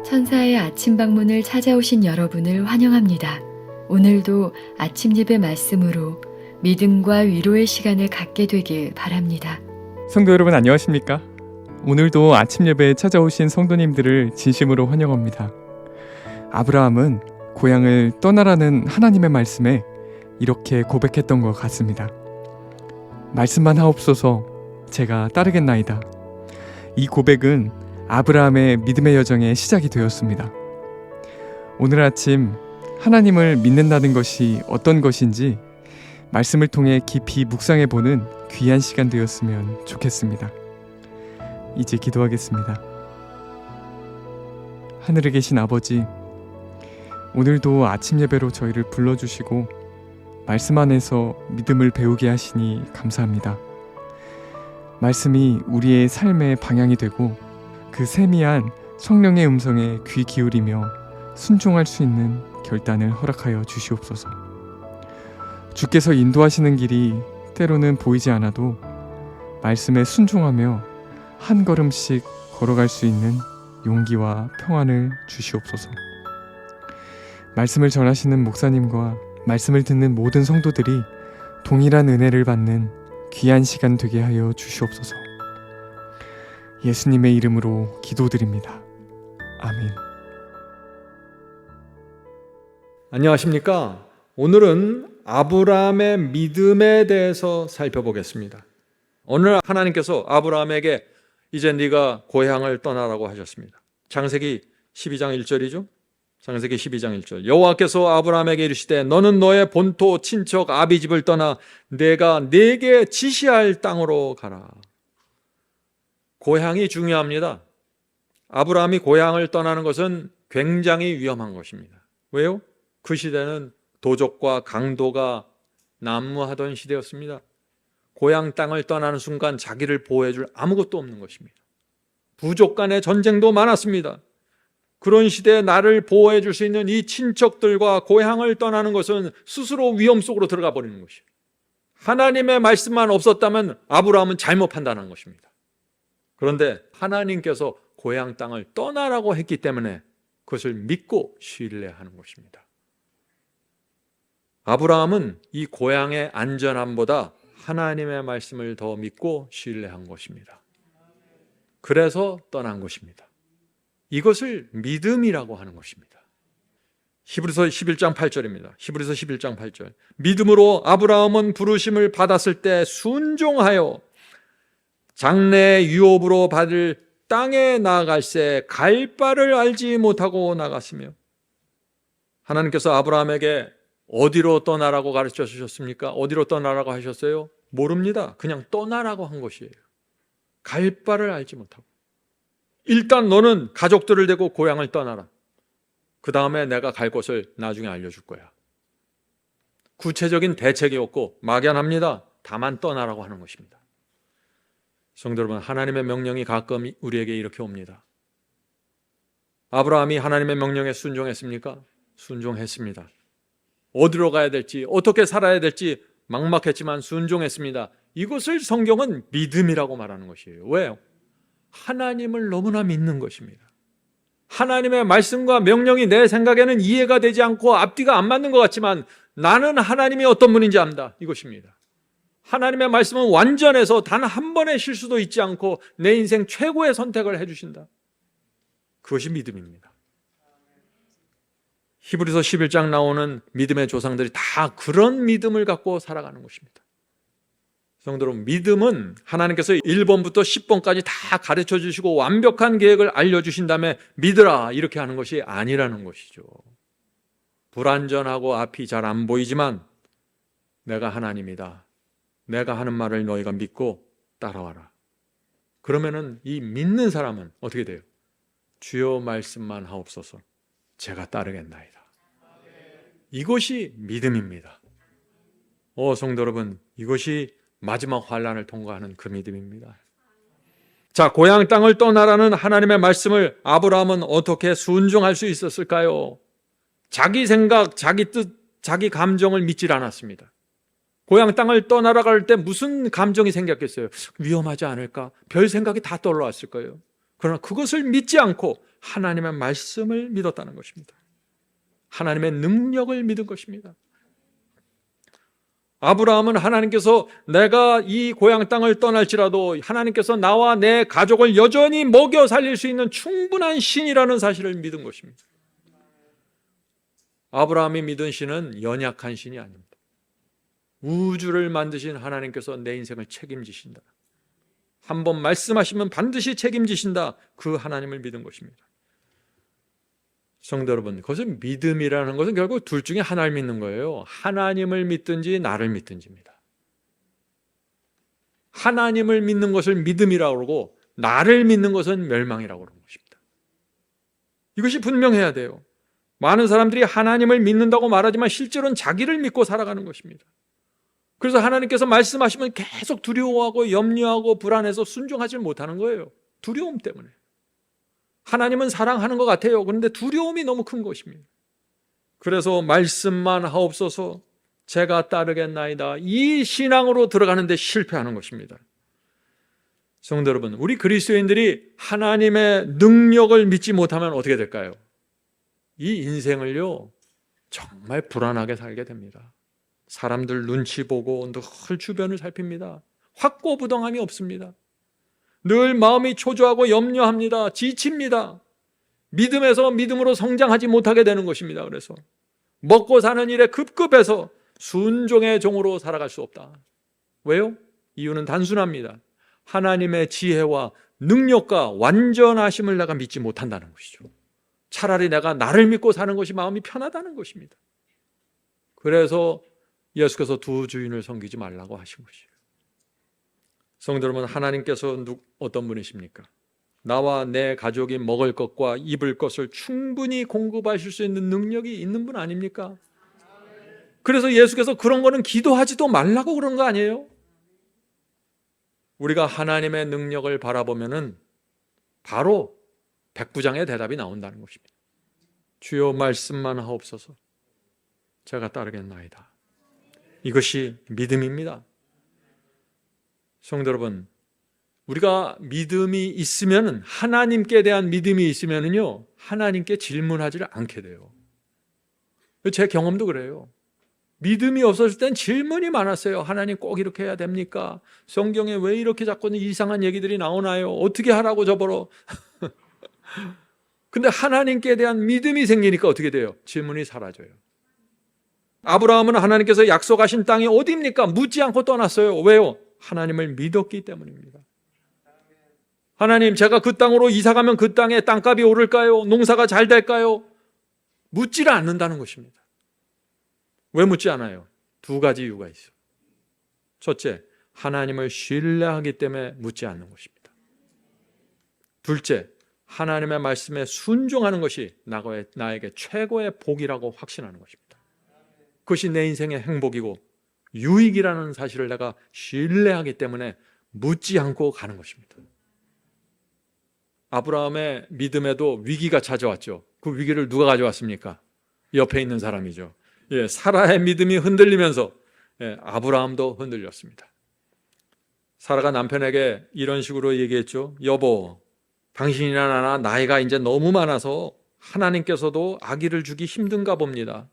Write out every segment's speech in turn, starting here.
천사의 아침 방문을 찾아오신 여러분을 환영합니다. 오늘도 아침 예배 말씀으로 믿음과 위로의 시간을 갖게 되길 바랍니다. 성도 여러분 안녕하십니까? 오늘도 아침 예배에 찾아오신 성도님들을 진심으로 환영합니다. 아브라함은 고향을 떠나라는 하나님의 말씀에 이렇게 고백했던 것 같습니다. 말씀만 하옵소서 제가 따르겠나이다. 이 고백은 아브라함의 믿음의 여정의 시작이 되었습니다. 오늘 아침 하나님을 믿는다는 것이 어떤 것인지 말씀을 통해 깊이 묵상해보는 귀한 시간 되었으면 좋겠습니다. 이제 기도하겠습니다. 하늘에 계신 아버지, 오늘도 아침 예배로 저희를 불러주시고 말씀 안에서 믿음을 배우게 하시니 감사합니다. 말씀이 우리의 삶의 방향이 되고 그 세미한 성령의 음성에 귀 기울이며 순종할 수 있는 결단을 허락하여 주시옵소서. 주께서 인도하시는 길이 때로는 보이지 않아도 말씀에 순종하며 한 걸음씩 걸어갈 수 있는 용기와 평안을 주시옵소서. 말씀을 전하시는 목사님과 말씀을 듣는 모든 성도들이 동일한 은혜를 받는 귀한 시간 되게 하여 주시옵소서. 예수님의 이름으로 기도드립니다. 아멘. 안녕하십니까? 오늘은 아브라함의 믿음에 대해서 살펴보겠습니다. 오늘 하나님께서 아브라함에게 이제 네가 고향을 떠나라고 하셨습니다. 창세기 12장 1절이죠. 창세기 12장 1절. 여호와께서 아브라함에게 이르시되 너는 너의 본토 친척 아비 집을 떠나 내가 네게 지시할 땅으로 가라. 고향이 중요합니다. 아브라함이 고향을 떠나는 것은 굉장히 위험한 것입니다. 왜요? 그 시대는 도적과 강도가 난무하던 시대였습니다. 고향 땅을 떠나는 순간 자기를 보호해줄 아무것도 없는 것입니다. 부족 간의 전쟁도 많았습니다. 그런 시대에 나를 보호해 줄 수 있는 이 친척들과 고향을 떠나는 것은 스스로 위험 속으로 들어가 버리는 것이에요. 하나님의 말씀만 없었다면 아브라함은 잘못 판단한 것입니다. 그런데 하나님께서 고향 땅을 떠나라고 했기 때문에 그것을 믿고 신뢰하는 것입니다. 아브라함은 이 고향의 안전함보다 하나님의 말씀을 더 믿고 신뢰한 것입니다. 그래서 떠난 것입니다. 이것을 믿음이라고 하는 것입니다. 히브리서 11장 8절입니다. 히브리서 11장 8절. 믿음으로 아브라함은 부르심을 받았을 때 순종하여 장래의 유업으로 받을 땅에 나아갈새 갈 바를 알지 못하고 나갔으며. 하나님께서 아브라함에게 어디로 떠나라고 가르쳐 주셨습니까? 어디로 떠나라고 하셨어요? 모릅니다. 그냥 떠나라고 한 것이에요. 갈 바를 알지 못하고. 일단 너는 가족들을 데리고 고향을 떠나라. 그 다음에 내가 갈 곳을 나중에 알려줄 거야. 구체적인 대책이 없고 막연합니다. 다만 떠나라고 하는 것입니다. 성도 여러분, 하나님의 명령이 가끔 우리에게 이렇게 옵니다. 아브라함이 하나님의 명령에 순종했습니까? 순종했습니다. 어디로 가야 될지, 어떻게 살아야 될지 막막했지만 순종했습니다. 이것을 성경은 믿음이라고 말하는 것이에요. 왜요? 하나님을 너무나 믿는 것입니다. 하나님의 말씀과 명령이 내 생각에는 이해가 되지 않고 앞뒤가 안 맞는 것 같지만 나는 하나님이 어떤 분인지 안다. 이것입니다. 하나님의 말씀은 완전해서 단 한 번의 실수도 있지 않고 내 인생 최고의 선택을 해주신다. 그것이 믿음입니다. 히브리서 11장 나오는 믿음의 조상들이 다 그런 믿음을 갖고 살아가는 것입니다. 성도 여러분, 믿음은 하나님께서 1번부터 10번까지 다 가르쳐 주시고 완벽한 계획을 알려주신 다음에 믿으라 이렇게 하는 것이 아니라는 것이죠. 불완전하고 앞이 잘 안 보이지만 내가 하나님이다. 내가 하는 말을 너희가 믿고 따라와라. 그러면은 이 믿는 사람은 어떻게 돼요? 주여 말씀만 하옵소서 제가 따르겠나이다. 이것이 믿음입니다. 성도 여러분, 이것이 마지막 환난을 통과하는 그 믿음입니다. 자, 고향 땅을 떠나라는 하나님의 말씀을 아브라함은 어떻게 순종할 수 있었을까요? 자기 생각, 자기 뜻, 자기 감정을 믿질 않았습니다. 고향 땅을 떠나라고 할 때 무슨 감정이 생겼겠어요? 위험하지 않을까? 별 생각이 다 떠올라왔을 거예요. 그러나 그것을 믿지 않고 하나님의 말씀을 믿었다는 것입니다. 하나님의 능력을 믿은 것입니다. 아브라함은 하나님께서 내가 이 고향 땅을 떠날지라도 하나님께서 나와 내 가족을 여전히 먹여 살릴 수 있는 충분한 신이라는 사실을 믿은 것입니다. 아브라함이 믿은 신은 연약한 신이 아닙니다. 우주를 만드신 하나님께서 내 인생을 책임지신다. 한번 말씀하시면 반드시 책임지신다. 그 하나님을 믿은 것입니다. 성도 여러분, 그것은 믿음이라는 것은 결국 둘 중에 하나를 믿는 거예요. 하나님을 믿든지 나를 믿든지입니다. 하나님을 믿는 것을 믿음이라고 그러고 나를 믿는 것은 멸망이라고 그러는 것입니다. 이것이 분명해야 돼요. 많은 사람들이 하나님을 믿는다고 말하지만 실제로는 자기를 믿고 살아가는 것입니다. 그래서 하나님께서 말씀하시면 계속 두려워하고 염려하고 불안해서 순종하지 못하는 거예요. 두려움 때문에. 하나님은 사랑하는 것 같아요. 그런데 두려움이 너무 큰 것입니다. 그래서 말씀만 하옵소서 제가 따르겠나이다. 이 신앙으로 들어가는데 실패하는 것입니다. 성도 여러분, 우리 그리스도인들이 하나님의 능력을 믿지 못하면 어떻게 될까요? 이 인생을요, 정말 불안하게 살게 됩니다. 사람들 눈치 보고 늘 주변을 살핍니다. 확고부동함이 없습니다. 늘 마음이 초조하고 염려합니다. 지칩니다. 믿음에서 믿음으로 성장하지 못하게 되는 것입니다. 그래서 먹고 사는 일에 급급해서 순종의 종으로 살아갈 수 없다. 왜요? 이유는 단순합니다. 하나님의 지혜와 능력과 완전하심을 내가 믿지 못한다는 것이죠. 차라리 내가 나를 믿고 사는 것이 마음이 편하다는 것입니다. 그래서 예수께서 두 주인을 섬기지 말라고 하신 것이에요. 성도 여러분, 하나님께서 어떤 분이십니까? 나와 내 가족이 먹을 것과 입을 것을 충분히 공급하실 수 있는 능력이 있는 분 아닙니까? 그래서 예수께서 그런 거는 기도하지도 말라고 그런 거 아니에요? 우리가 하나님의 능력을 바라보면은 바로 백부장의 대답이 나온다는 것입니다. 주여 말씀만 하옵소서 제가 따르겠나이다. 이것이 믿음입니다. 성도 여러분, 우리가 믿음이 있으면, 하나님께 대한 믿음이 있으면요, 하나님께 질문하지를 않게 돼요. 제 경험도 그래요. 믿음이 없었을 땐 질문이 많았어요. 하나님 꼭 이렇게 해야 됩니까? 성경에 왜 이렇게 자꾸 이상한 얘기들이 나오나요? 어떻게 하라고 저보러? 근데 하나님께 대한 믿음이 생기니까 어떻게 돼요? 질문이 사라져요. 아브라함은 하나님께서 약속하신 땅이 어디입니까? 묻지 않고 떠났어요. 왜요? 하나님을 믿었기 때문입니다. 하나님, 제가 그 땅으로 이사가면 그 땅에 땅값이 오를까요? 농사가 잘 될까요? 묻지를 않는다는 것입니다. 왜 묻지 않아요? 두 가지 이유가 있어요. 첫째, 하나님을 신뢰하기 때문에 묻지 않는 것입니다. 둘째, 하나님의 말씀에 순종하는 것이 나에게 최고의 복이라고 확신하는 것입니다. 그것이 내 인생의 행복이고 유익이라는 사실을 내가 신뢰하기 때문에 묻지 않고 가는 것입니다. 아브라함의 믿음에도 위기가 찾아왔죠. 그 위기를 누가 가져왔습니까? 옆에 있는 사람이죠. 사라의 믿음이 흔들리면서 아브라함도 흔들렸습니다. 사라가 남편에게 이런 식으로 얘기했죠. 여보, 당신이나 나이가 이제 너무 많아서 하나님께서도 아기를 주기 힘든가 봅니다.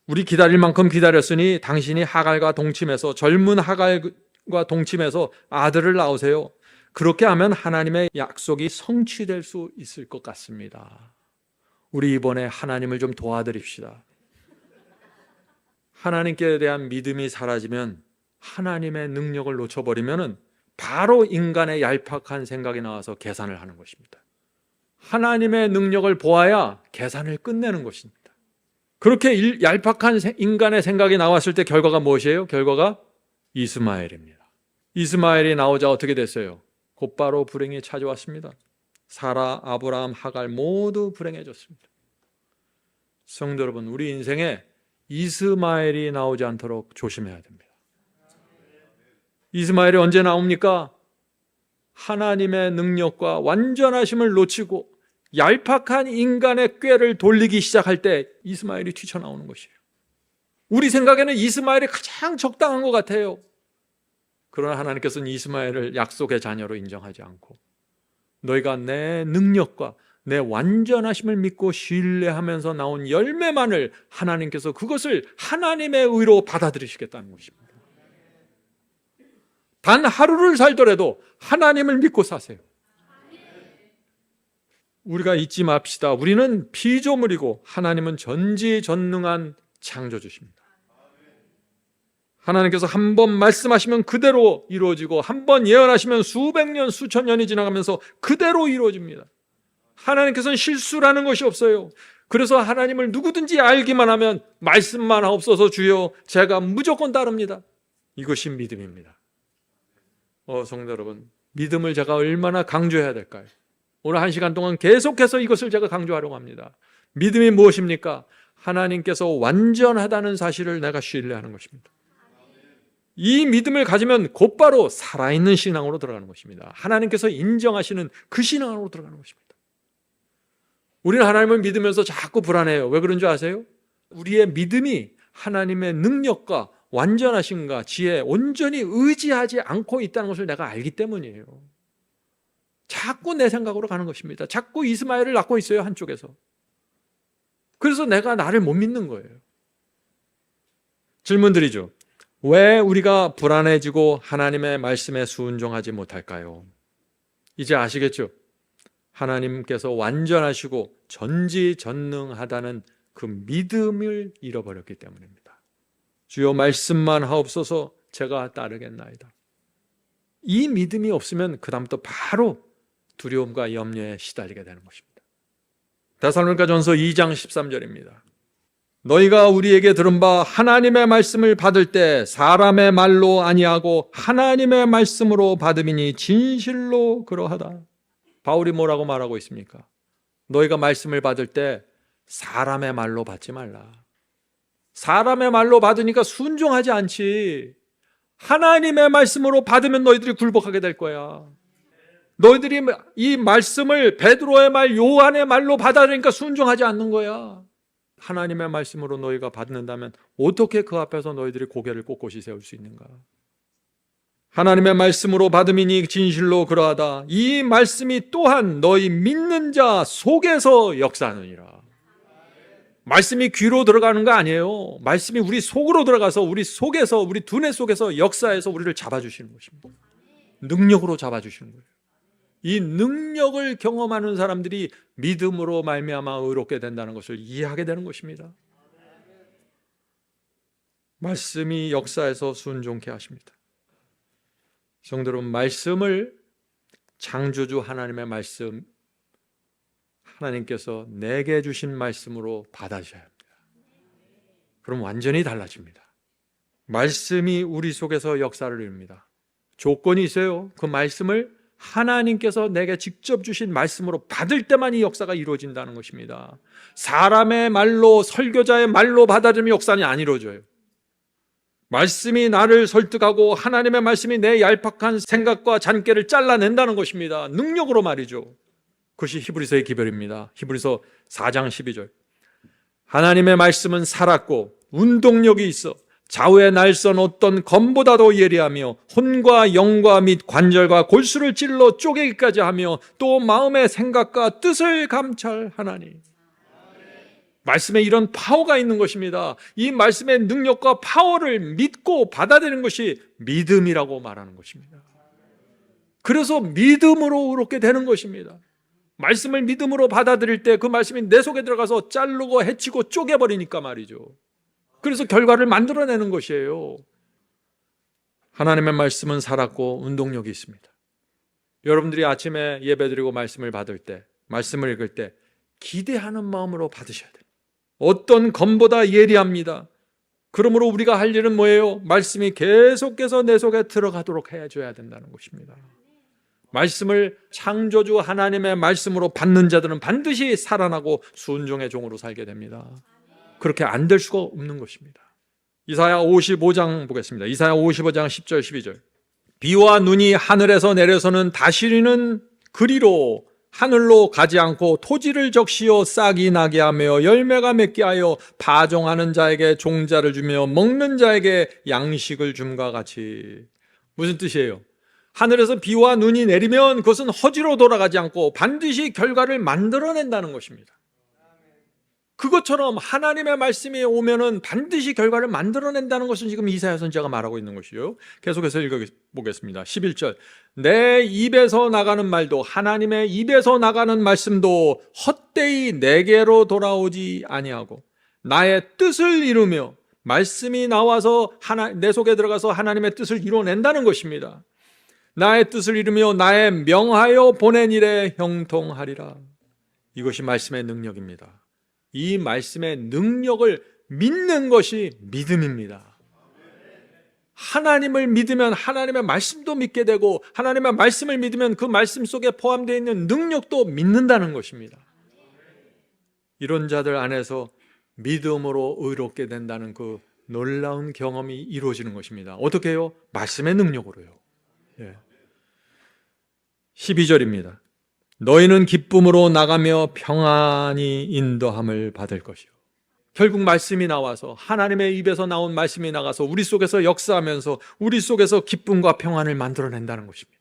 우리 기다릴 만큼 기다렸으니 당신이 하갈과 동침해서, 젊은 하갈과 동침해서 아들을 낳으세요. 그렇게 하면 하나님의 약속이 성취될 수 있을 것 같습니다. 우리 이번에 하나님을 좀 도와드립시다. 하나님께 대한 믿음이 사라지면, 하나님의 능력을 놓쳐버리면 바로 인간의 얄팍한 생각이 나와서 계산을 하는 것입니다. 하나님의 능력을 보아야 계산을 끝내는 것입니다. 그렇게 얄팍한 인간의 생각이 나왔을 때 결과가 무엇이에요? 결과가 이스마엘입니다. 이스마엘이 나오자 어떻게 됐어요? 곧바로 불행이 찾아왔습니다. 사라, 아브라함, 하갈 모두 불행해졌습니다. 성도 여러분, 우리 인생에 이스마엘이 나오지 않도록 조심해야 됩니다. 이스마엘이 언제 나옵니까? 하나님의 능력과 완전하심을 놓치고 얄팍한 인간의 꾀를 돌리기 시작할 때 이스마엘이 튀쳐나오는 것이에요. 우리 생각에는 이스마엘이 가장 적당한 것 같아요. 그러나 하나님께서는 이스마엘을 약속의 자녀로 인정하지 않고 너희가 내 능력과 내 완전하심을 믿고 신뢰하면서 나온 열매만을 하나님께서 그것을 하나님의 의로 받아들이시겠다는 것입니다. 단 하루를 살더라도 하나님을 믿고 사세요. 우리가 잊지 맙시다. 우리는 피조물이고 하나님은 전지전능한 창조주십니다. 하나님께서 한 번 말씀하시면 그대로 이루어지고 한 번 예언하시면 수백 년, 수천 년이 지나가면서 그대로 이루어집니다. 하나님께서는 실수라는 것이 없어요. 그래서 하나님을 누구든지 알기만 하면 말씀만 하옵소서 주여 제가 무조건 따릅니다. 이것이 믿음입니다. 성도 여러분, 믿음을 제가 얼마나 강조해야 될까요? 오늘 1시간 동안 계속해서 이것을 제가 강조하려고 합니다. 믿음이 무엇입니까? 하나님께서 완전하다는 사실을 내가 신뢰하는 것입니다. 이 믿음을 가지면 곧바로 살아있는 신앙으로 들어가는 것입니다. 하나님께서 인정하시는 그 신앙으로 들어가는 것입니다. 우리는 하나님을 믿으면서 자꾸 불안해요. 왜 그런 줄 아세요? 우리의 믿음이 하나님의 능력과 완전하심과 지혜에 온전히 의지하지 않고 있다는 것을 내가 알기 때문이에요. 자꾸 내 생각으로 가는 것입니다. 자꾸 이스마엘을 낳고 있어요, 한쪽에서. 그래서 내가 나를 못 믿는 거예요. 질문 드리죠. 왜 우리가 불안해지고 하나님의 말씀에 순종하지 못할까요? 이제 아시겠죠? 하나님께서 완전하시고 전지전능하다는 그 믿음을 잃어버렸기 때문입니다. 주여 말씀만 하옵소서 제가 따르겠나이다. 이 믿음이 없으면 그 다음부터 바로 두려움과 염려에 시달리게 되는 것입니다. 데살로니가전서 2장 13절입니다. 너희가 우리에게 들은 바 하나님의 말씀을 받을 때 사람의 말로 아니하고 하나님의 말씀으로 받음이니 진실로 그러하다. 바울이 뭐라고 말하고 있습니까? 너희가 말씀을 받을 때 사람의 말로 받지 말라. 사람의 말로 받으니까 순종하지 않지. 하나님의 말씀으로 받으면 너희들이 굴복하게 될 거야. 너희들이 이 말씀을 베드로의 말, 요한의 말로 받아들이니까 순종하지 않는 거야. 하나님의 말씀으로 너희가 받는다면 어떻게 그 앞에서 너희들이 고개를 꼿꼿이 세울 수 있는가? 하나님의 말씀으로 받음이니 진실로 그러하다. 이 말씀이 또한 너희 믿는 자 속에서 역사하느니라. 말씀이 귀로 들어가는 거 아니에요. 말씀이 우리 속으로 들어가서 우리 속에서, 우리 두뇌 속에서 역사해서 우리를 잡아주시는 것입니다. 능력으로 잡아주시는 거예요. 이 능력을 경험하는 사람들이 믿음으로 말미암아 의롭게 된다는 것을 이해하게 되는 것입니다. 말씀이 역사해서 순종케 하십니다. 성도 여러분, 말씀을 창조주 하나님의 말씀, 하나님께서 내게 주신 말씀으로 받아셔야 합니다. 그럼 완전히 달라집니다. 말씀이 우리 속에서 역사를 이룹니다. 조건이 있어요. 그 말씀을 하나님께서 내게 직접 주신 말씀으로 받을 때만 이 역사가 이루어진다는 것입니다. 사람의 말로, 설교자의 말로 받아들이면 역사는 안 이루어져요. 말씀이 나를 설득하고 하나님의 말씀이 내 얄팍한 생각과 잔꾀를 잘라낸다는 것입니다. 능력으로 말이죠. 그것이 히브리서의 기별입니다. 히브리서 4장 12절. 하나님의 말씀은 살았고 운동력이 있어 좌우의 날선 어떤 검보다도 예리하며 혼과 영과 및 관절과 골수를 찔러 쪼개기까지 하며 또 마음의 생각과 뜻을 감찰하나니. 말씀에 이런 파워가 있는 것입니다. 이 말씀의 능력과 파워를 믿고 받아들이는 것이 믿음이라고 말하는 것입니다. 그래서 믿음으로 의롭게 되는 것입니다. 말씀을 믿음으로 받아들일 때 그 말씀이 내 속에 들어가서 자르고 해치고 쪼개버리니까 말이죠. 그래서 결과를 만들어내는 것이에요. 하나님의 말씀은 살았고 운동력이 있습니다. 여러분들이 아침에 예배드리고 말씀을 받을 때, 말씀을 읽을 때 기대하는 마음으로 받으셔야 됩니다. 어떤 검보다 예리합니다. 그러므로 우리가 할 일은 뭐예요? 말씀이 계속해서 내 속에 들어가도록 해줘야 된다는 것입니다. 말씀을 창조주 하나님의 말씀으로 받는 자들은 반드시 살아나고 순종의 종으로 살게 됩니다. 그렇게 안 될 수가 없는 것입니다. 이사야 55장 보겠습니다. 이사야 55장 10절 12절. 비와 눈이 하늘에서 내려서는 다시리는 그리로 하늘로 가지 않고 토지를 적시어 싹이 나게 하며 열매가 맺게 하여 파종하는 자에게 종자를 주며 먹는 자에게 양식을 줌과 같이. 무슨 뜻이에요? 하늘에서 비와 눈이 내리면 그것은 허지로 돌아가지 않고 반드시 결과를 만들어낸다는 것입니다. 그것처럼 하나님의 말씀이 오면은 반드시 결과를 만들어낸다는 것은 지금 이사야 선지자가 말하고 있는 것이요. 계속해서 읽어보겠습니다. 11절. 내 입에서 나가는 말도 하나님의 입에서 나가는 말씀도 헛되이 내게로 돌아오지 아니하고 나의 뜻을 이루며 말씀이 나와서 내 속에 들어가서 하나님의 뜻을 이루어낸다는 것입니다. 나의 뜻을 이루며 나의 명하여 보낸 일에 형통하리라. 이것이 말씀의 능력입니다. 이 말씀의 능력을 믿는 것이 믿음입니다. 하나님을 믿으면 하나님의 말씀도 믿게 되고 하나님의 말씀을 믿으면 그 말씀 속에 포함되어 있는 능력도 믿는다는 것입니다. 이런 자들 안에서 믿음으로 의롭게 된다는 그 놀라운 경험이 이루어지는 것입니다. 어떻게 해요? 말씀의 능력으로요. 12절입니다. 너희는 기쁨으로 나가며 평안히 인도함을 받을 것이요. 결국 말씀이 나와서 하나님의 입에서 나온 말씀이 나가서 우리 속에서 역사하면서 우리 속에서 기쁨과 평안을 만들어낸다는 것입니다.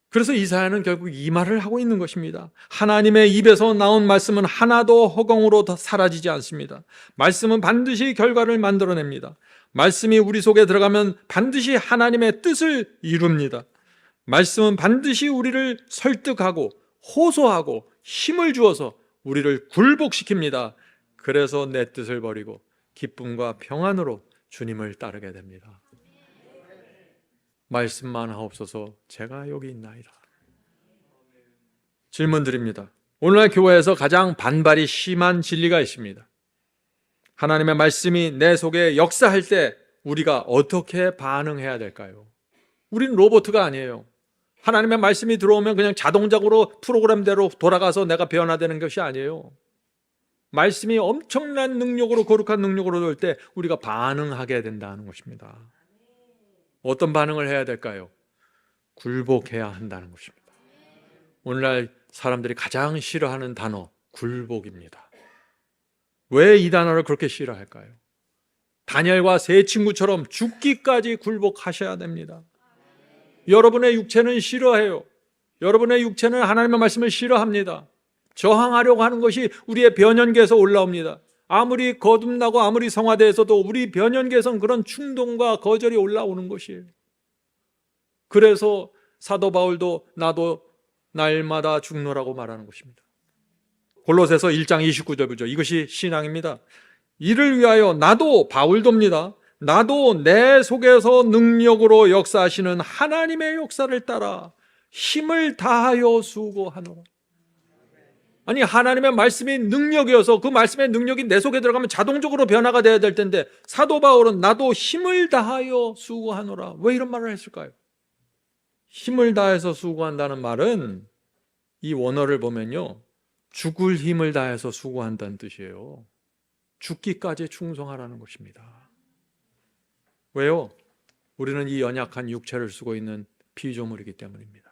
그래서 이사야는 결국 이 말을 하고 있는 것입니다. 하나님의 입에서 나온 말씀은 하나도 허공으로 사라지지 않습니다. 말씀은 반드시 결과를 만들어냅니다. 말씀이 우리 속에 들어가면 반드시 하나님의 뜻을 이룹니다. 말씀은 반드시 우리를 설득하고 호소하고 힘을 주어서 우리를 굴복시킵니다. 그래서 내 뜻을 버리고 기쁨과 평안으로 주님을 따르게 됩니다. 말씀만 하옵소서 제가 여기 있나이다. 질문 드립니다. 오늘날 교회에서 가장 반발이 심한 진리가 있습니다. 하나님의 말씀이 내 속에 역사할 때 우리가 어떻게 반응해야 될까요? 우린 로봇가 아니에요. 하나님의 말씀이 들어오면 그냥 자동적으로 프로그램대로 돌아가서 내가 변화되는 것이 아니에요. 말씀이 엄청난 능력으로 거룩한 능력으로 올 때 우리가 반응하게 된다는 것입니다. 어떤 반응을 해야 될까요? 굴복해야 한다는 것입니다. 오늘날 사람들이 가장 싫어하는 단어 굴복입니다. 왜 이 단어를 그렇게 싫어할까요? 다니엘과 세 친구처럼 죽기까지 굴복하셔야 됩니다. 여러분의 육체는 싫어해요. 여러분의 육체는 하나님의 말씀을 싫어합니다. 저항하려고 하는 것이 우리의 변연계에서 올라옵니다. 아무리 거듭나고 아무리 성화돼서도 우리 변연계에서는 그런 충동과 거절이 올라오는 것이에요. 그래서 사도 바울도 나도 날마다 죽노라고 말하는 것입니다. 골로새서 1장 29절 보죠. 이것이 신앙입니다. 이를 위하여 나도 바울도입니다. 나도 내 속에서 능력으로 역사하시는 하나님의 역사를 따라 힘을 다하여 수고하노라. 아니 하나님의 말씀이 능력이어서 그 말씀의 능력이 내 속에 들어가면 자동적으로 변화가 돼야 될 텐데 사도 바울은 나도 힘을 다하여 수고하노라. 왜 이런 말을 했을까요? 힘을 다해서 수고한다는 말은 이 원어를 보면요, 죽을 힘을 다해서 수고한다는 뜻이에요. 죽기까지 충성하라는 것입니다. 왜요? 우리는 이 연약한 육체를 쓰고 있는 피조물이기 때문입니다.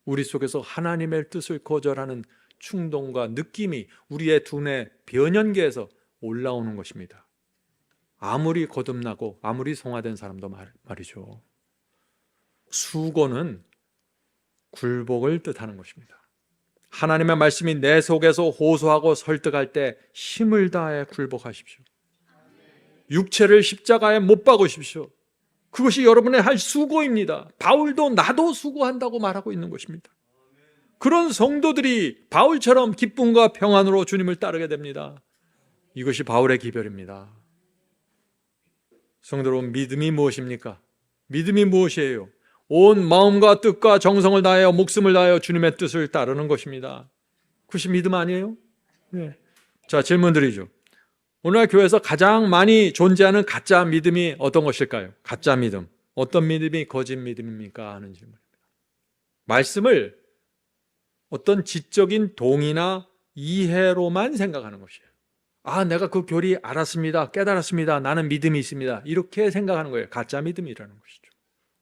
우리 속에서 하나님의 뜻을 거절하는 충동과 느낌이 우리의 두뇌 변연계에서 올라오는 것입니다. 아무리 거듭나고 아무리 성화된 사람도 말이죠. 수고는 굴복을 뜻하는 것입니다. 하나님의 말씀이 내 속에서 호소하고 설득할 때 힘을 다해 굴복하십시오. 육체를 십자가에 못 박으십시오. 그것이 여러분의 할 수고입니다. 바울도 나도 수고한다고 말하고 있는 것입니다. 그런 성도들이 바울처럼 기쁨과 평안으로 주님을 따르게 됩니다. 이것이 바울의 기별입니다. 성도 여러분, 믿음이 무엇입니까? 믿음이 무엇이에요? 온 마음과 뜻과 정성을 다하여 목숨을 다하여 주님의 뜻을 따르는 것입니다. 그것이 믿음 아니에요? 네. 자, 질문 드리죠. 오늘날 교회에서 가장 많이 존재하는 가짜 믿음이 어떤 것일까요? 가짜 믿음. 어떤 믿음이 거짓 믿음입니까? 하는 질문입니다. 말씀을 어떤 지적인 동의나 이해로만 생각하는 것이에요. 아, 내가 그 교리 알았습니다. 깨달았습니다. 나는 믿음이 있습니다. 이렇게 생각하는 거예요. 가짜 믿음이라는 것이죠.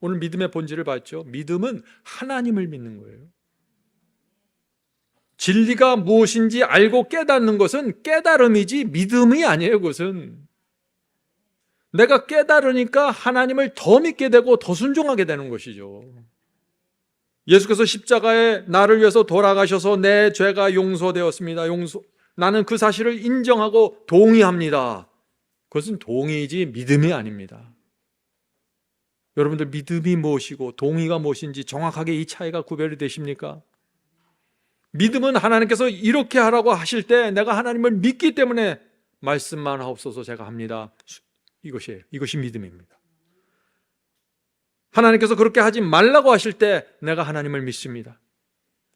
오늘 믿음의 본질을 봤죠. 믿음은 하나님을 믿는 거예요. 진리가 무엇인지 알고 깨닫는 것은 깨달음이지 믿음이 아니에요. 그것은 내가 깨달으니까 하나님을 더 믿게 되고 더 순종하게 되는 것이죠. 예수께서 십자가에 나를 위해서 돌아가셔서 내 죄가 용서되었습니다. 나는 그 사실을 인정하고 동의합니다. 그것은 동의이지 믿음이 아닙니다. 여러분들 믿음이 무엇이고 동의가 무엇인지 정확하게 이 차이가 구별이 되십니까? 믿음은 하나님께서 이렇게 하라고 하실 때 내가 하나님을 믿기 때문에 말씀만 하옵소서 제가 합니다. 이것이 믿음입니다. 하나님께서 그렇게 하지 말라고 하실 때 내가 하나님을 믿습니다.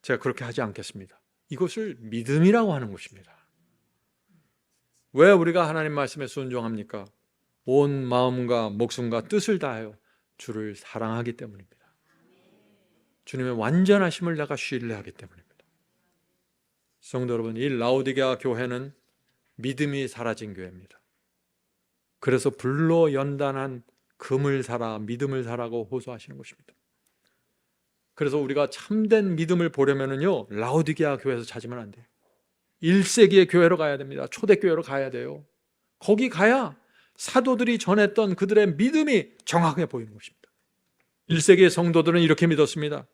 제가 그렇게 하지 않겠습니다. 이것을 믿음이라고 하는 것입니다. 왜 우리가 하나님 말씀에 순종합니까? 온 마음과 목숨과 뜻을 다하여 주를 사랑하기 때문입니다. 주님의 완전하심을 내가 신뢰하기 때문입니다. 성도 여러분, 이 라오디게아 교회는 믿음이 사라진 교회입니다. 그래서 불로 연단한 금을 사라, 믿음을 사라고 호소하시는 것입니다. 그래서 우리가 참된 믿음을 보려면요, 라오디게아 교회에서 찾으면 안 돼요. 1세기의 교회로 가야 됩니다. 초대교회로 가야 돼요. 거기 가야 사도들이 전했던 그들의 믿음이 정확하게 보이는 것입니다. 1세기의 성도들은 이렇게 믿었습니다.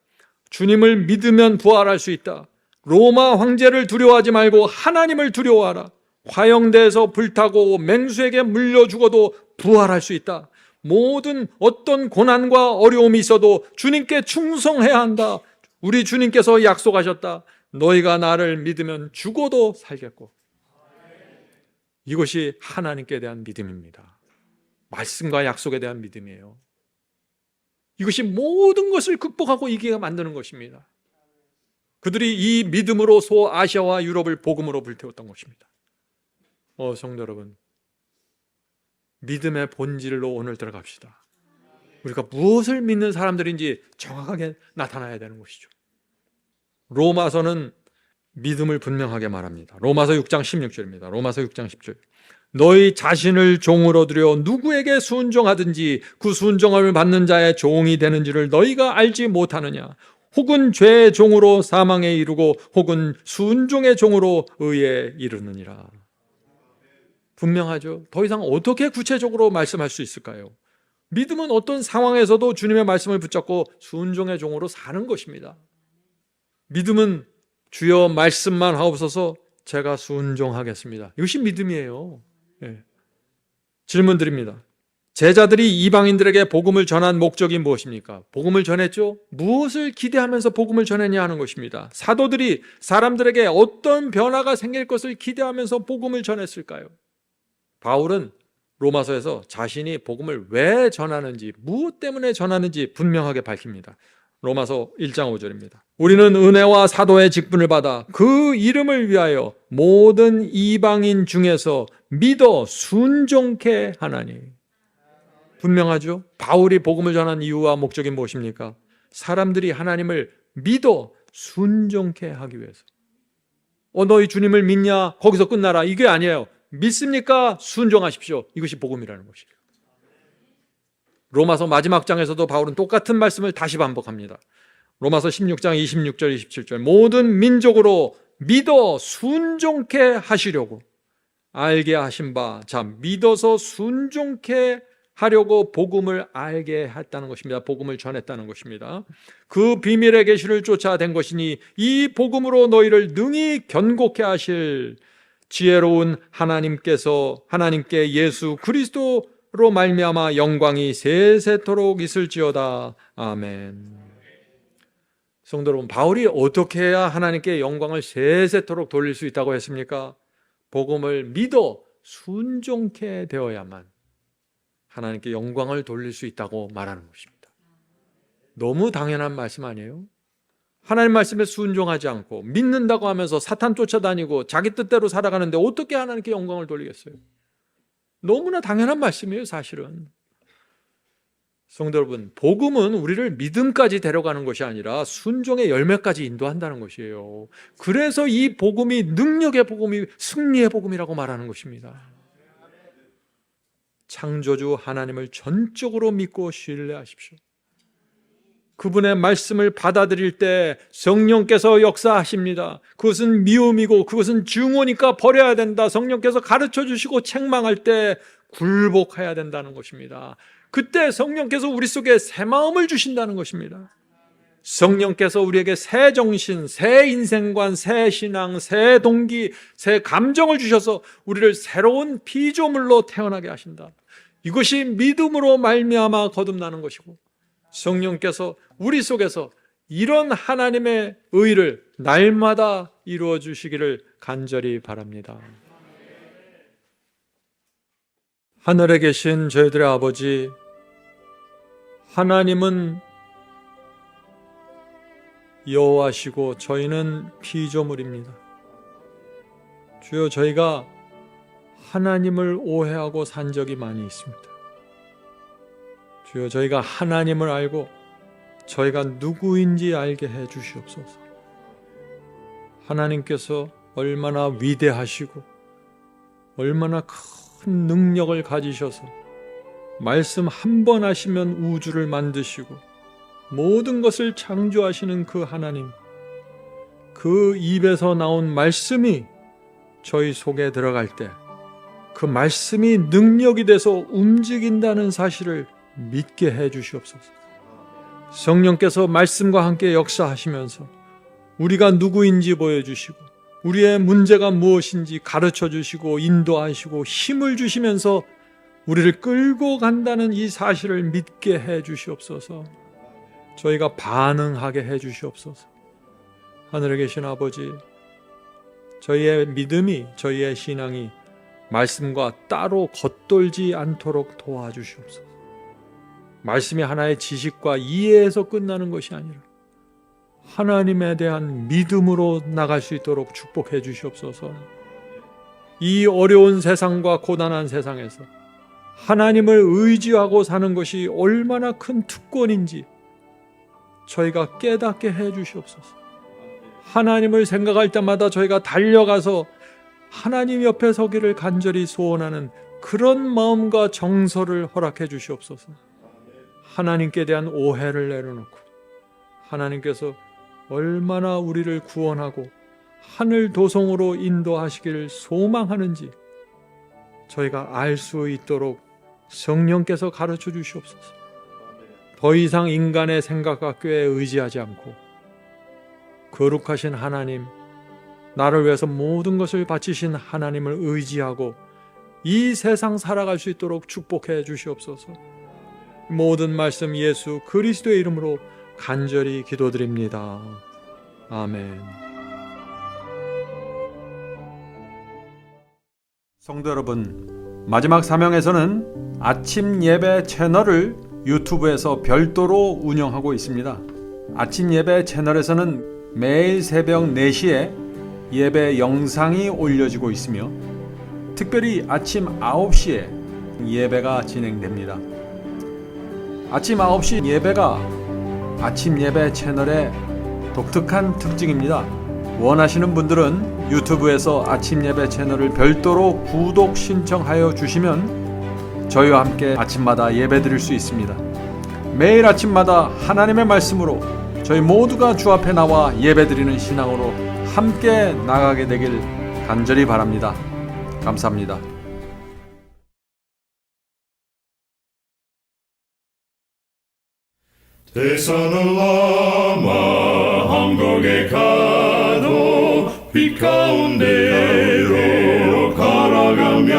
주님을 믿으면 부활할 수 있다. 로마 황제를 두려워하지 말고 하나님을 두려워하라. 화영대에서 불타고 맹수에게 물려 죽어도 부활할 수 있다. 모든 어떤 고난과 어려움이 있어도 주님께 충성해야 한다. 우리 주님께서 약속하셨다. 너희가 나를 믿으면 죽어도 살겠고. 이것이 하나님께 대한 믿음입니다. 말씀과 약속에 대한 믿음이에요. 이것이 모든 것을 극복하고 이기게 만드는 것입니다. 그들이 이 믿음으로 소아시아와 유럽을 복음으로 불태웠던 것입니다. 성도 여러분, 믿음의 본질로 오늘 들어갑시다. 우리가 무엇을 믿는 사람들인지 정확하게 나타나야 되는 것이죠. 로마서는 믿음을 분명하게 말합니다. 로마서 6장 16절입니다. 로마서 6장 10절. 너희 자신을 종으로 들여 누구에게 순종하든지 그 순종함을 받는 자의 종이 되는지를 너희가 알지 못하느냐? 혹은 죄의 종으로 사망에 이르고 혹은 순종의 종으로 의에 이르느니라. 분명하죠. 더 이상 어떻게 구체적으로 말씀할 수 있을까요? 믿음은 어떤 상황에서도 주님의 말씀을 붙잡고 순종의 종으로 사는 것입니다. 믿음은 주여 말씀만 하옵소서 제가 순종하겠습니다. 이것이 믿음이에요. 질문 드립니다. 제자들이 이방인들에게 복음을 전한 목적이 무엇입니까? 복음을 전했죠? 무엇을 기대하면서 복음을 전했냐 하는 것입니다. 사도들이 사람들에게 어떤 변화가 생길 것을 기대하면서 복음을 전했을까요? 바울은 로마서에서 자신이 복음을 왜 전하는지, 무엇 때문에 전하는지 분명하게 밝힙니다. 로마서 1장 5절입니다. 우리는 은혜와 사도의 직분을 받아 그 이름을 위하여 모든 이방인 중에서 믿어 순종케 하나니. 분명하죠? 바울이 복음을 전한 이유와 목적이 무엇입니까? 사람들이 하나님을 믿어 순종케 하기 위해서. 너희 주님을 믿냐? 거기서 끝나라. 이게 아니에요. 믿습니까? 순종하십시오. 이것이 복음이라는 것이에요. 로마서 마지막 장에서도 바울은 똑같은 말씀을 다시 반복합니다. 로마서 16장 26절 27절 모든 민족으로 믿어 순종케 하시려고 알게 하신 바, 자, 믿어서 순종케 하려고 복음을 알게 했다는 것입니다. 복음을 전했다는 것입니다. 그 비밀의 계시를 쫓아낸 것이니 이 복음으로 너희를 능히 견고케 하실 지혜로운 하나님께 예수 그리스도로 말미암아 영광이 세세토록 있을지어다. 아멘. 성도 여러분, 바울이 어떻게 해야 하나님께 영광을 세세토록 돌릴 수 있다고 했습니까? 복음을 믿어 순종케 되어야만 하나님께 영광을 돌릴 수 있다고 말하는 것입니다. 너무 당연한 말씀 아니에요? 하나님 말씀에 순종하지 않고 믿는다고 하면서 사탄 쫓아다니고 자기 뜻대로 살아가는데 어떻게 하나님께 영광을 돌리겠어요? 너무나 당연한 말씀이에요, 사실은. 성도 여러분, 복음은 우리를 믿음까지 데려가는 것이 아니라 순종의 열매까지 인도한다는 것이에요. 그래서 이 복음이 능력의 복음이 승리의 복음이라고 말하는 것입니다. 창조주 하나님을 전적으로 믿고 신뢰하십시오. 그분의 말씀을 받아들일 때 성령께서 역사하십니다. 그것은 미움이고 그것은 증오니까 버려야 된다. 성령께서 가르쳐 주시고 책망할 때 굴복해야 된다는 것입니다. 그때 성령께서 우리 속에 새 마음을 주신다는 것입니다. 성령께서 우리에게 새 정신, 새 인생관, 새 신앙, 새 동기, 새 감정을 주셔서 우리를 새로운 피조물로 태어나게 하신다. 이것이 믿음으로 말미암아 거듭나는 것이고, 성령께서 우리 속에서 이런 하나님의 의를 날마다 이루어 주시기를 간절히 바랍니다. 하늘에 계신 저희들의 아버지, 하나님은 여호와시고 저희는 피조물입니다. 주여, 저희가 하나님을 오해하고 산 적이 많이 있습니다. 주여, 저희가 하나님을 알고 저희가 누구인지 알게 해 주시옵소서. 하나님께서 얼마나 위대하시고 얼마나 큰 능력을 가지셔서 말씀 한 번 하시면 우주를 만드시고 모든 것을 창조하시는 그 하나님, 그 입에서 나온 말씀이 저희 속에 들어갈 때 그 말씀이 능력이 돼서 움직인다는 사실을 믿게 해 주시옵소서. 성령께서 말씀과 함께 역사하시면서 우리가 누구인지 보여주시고 우리의 문제가 무엇인지 가르쳐 주시고 인도하시고 힘을 주시면서 우리를 끌고 간다는 이 사실을 믿게 해 주시옵소서. 저희가 반응하게 해 주시옵소서. 하늘에 계신 아버지, 저희의 믿음이, 저희의 신앙이 말씀과 따로 겉돌지 않도록 도와주시옵소서. 말씀이 하나의 지식과 이해에서 끝나는 것이 아니라 하나님에 대한 믿음으로 나갈 수 있도록 축복해 주시옵소서. 이 어려운 세상과 고단한 세상에서 하나님을 의지하고 사는 것이 얼마나 큰 특권인지 저희가 깨닫게 해 주시옵소서. 하나님을 생각할 때마다 저희가 달려가서 하나님 옆에 서기를 간절히 소원하는 그런 마음과 정서를 허락해 주시옵소서. 하나님께 대한 오해를 내려놓고 하나님께서 얼마나 우리를 구원하고 하늘 도성으로 인도하시기를 소망하는지 저희가 알 수 있도록 성령께서 가르쳐 주시옵소서. 더 이상 인간의 생각과 꾀에 의지하지 않고 거룩하신 하나님, 나를 위해서 모든 것을 바치신 하나님을 의지하고 이 세상 살아갈 수 있도록 축복해 주시옵소서. 모든 말씀 예수 그리스도의 이름으로 간절히 기도드립니다. 아멘. 성도 여러분, 마지막 사명에서는 아침 예배 채널을 유튜브에서 별도로 운영하고 있습니다. 아침 예배 채널에서는 매일 새벽 4시에 예배 영상이 올려지고 있으며 특별히 아침 9시에 예배가 진행됩니다. 아침 9시 예배가 아침 예배 채널의 독특한 특징입니다. 원하시는 분들은 유튜브에서 아침 예배 채널을 별도로 구독 신청하여 주시면 저희와 함께 아침마다 예배 드릴 수 있습니다. 매일 아침마다 하나님의 말씀으로 저희 모두가 주 앞에 나와 예배 드리는 신앙으로 함께 나가게 되길 간절히 바랍니다. 감사합니다. 대산을 넘어 한국에 가도 빛 가운데로 걸어가면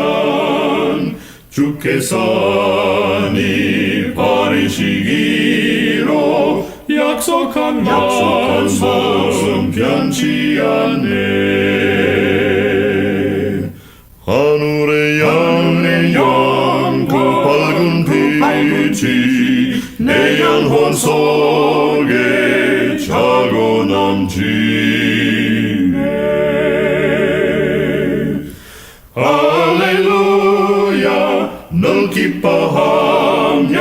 주께서 네 버리시기로 약속한 말씀 변치 않네. 하늘의 양 그 밝은 빛이 내 영혼 속에 차고 넘치네. 할렐루야, 널 기뻐하며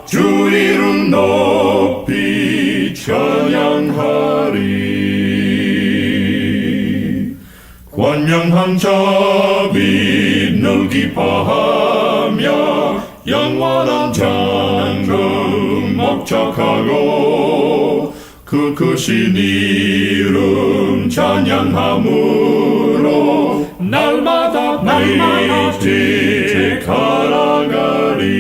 주 이름 높이 찬양하리. 권명한 자비 널 기뻐하며 영원한 장금 목적하고 그 크신 이름 찬양함으로 날마다 걸어가리.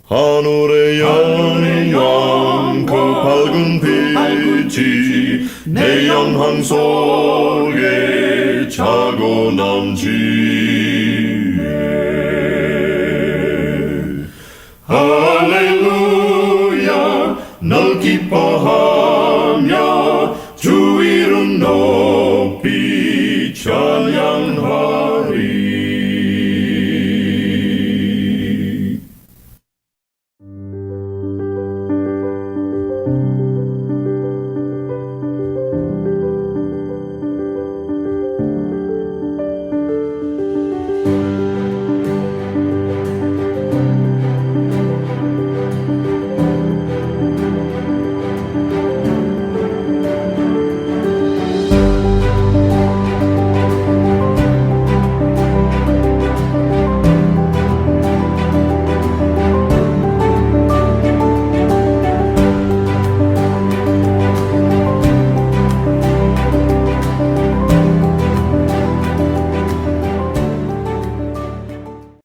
하늘의 영광 그 밝은 빛이 내 영혼 속에 차고 넘치네.